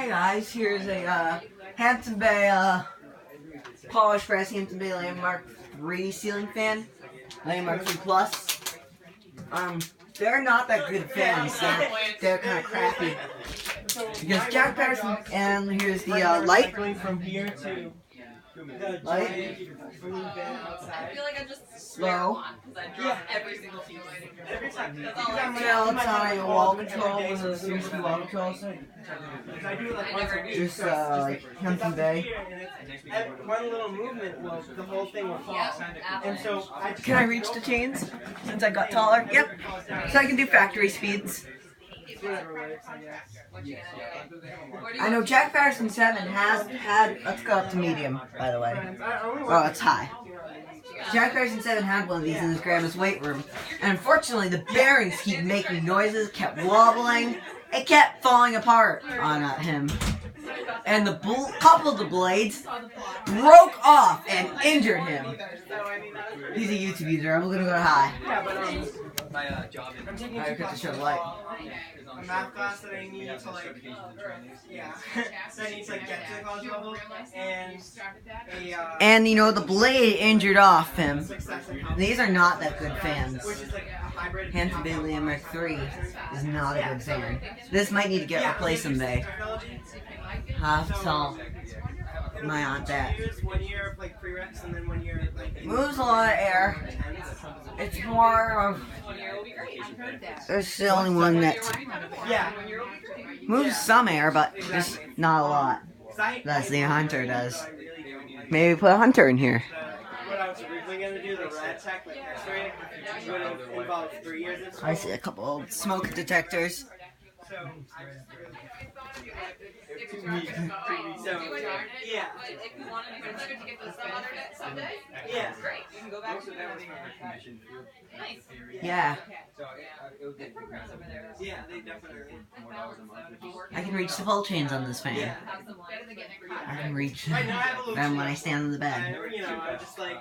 Hi guys, here's a Hampton Bay polished brass Hampton Bay Landmark 3 ceiling fan, Landmark 3 Plus. They're not that good fans. They're kind of crappy. Because Jack Patterson, and here's the light from here to light. I feel like I just Slow. because I drop every single piece. every time. Tell it's on your wall control with a series of wall controls. I do it like once a week. Just like Hampton Bay. One little movement will, the whole thing will fall. And so Can I reach the chains since I got taller? Yep. So I can do factory speeds. I know Jack Patterson 7 has had, let's go up to medium, by the way. Oh, it's high. Jack Patterson 7 had one of these in his grandma's weight room, and unfortunately the bearings keep making noises, kept wobbling, it kept falling apart on him. And the couple of the blades broke off and injured him. He's a YouTube user, I'm gonna go to high. I'm taking I got to show the light. a math class that I need to like, that I need to like get to the college level, And you know, the blade injured off him. These are not that good fans. which is like a hybrid. Hampton Bay Landmark 3 is not a good fan. This might need to get replaced someday. Have to tell my aunt that. 1 year of like prereqs and then 1 year of like. Moves a lot of air. It's more of. There's the only one that Yeah. moves some air, but just not a lot. That's the Hunter does. Maybe put a Hunter in here. What I was originally going to do, the rad tech, like X-ray, would have involved 3 years of school. I see a couple old smoke detectors. So, yeah. If you want to get this some other day, someday, Yeah. great. You can go back to Nice. Yeah, Yeah, they definitely. I can reach the pull chains on this fan. Yeah. I can reach Right now I have a little them when I stand on the bed. you know, I just like.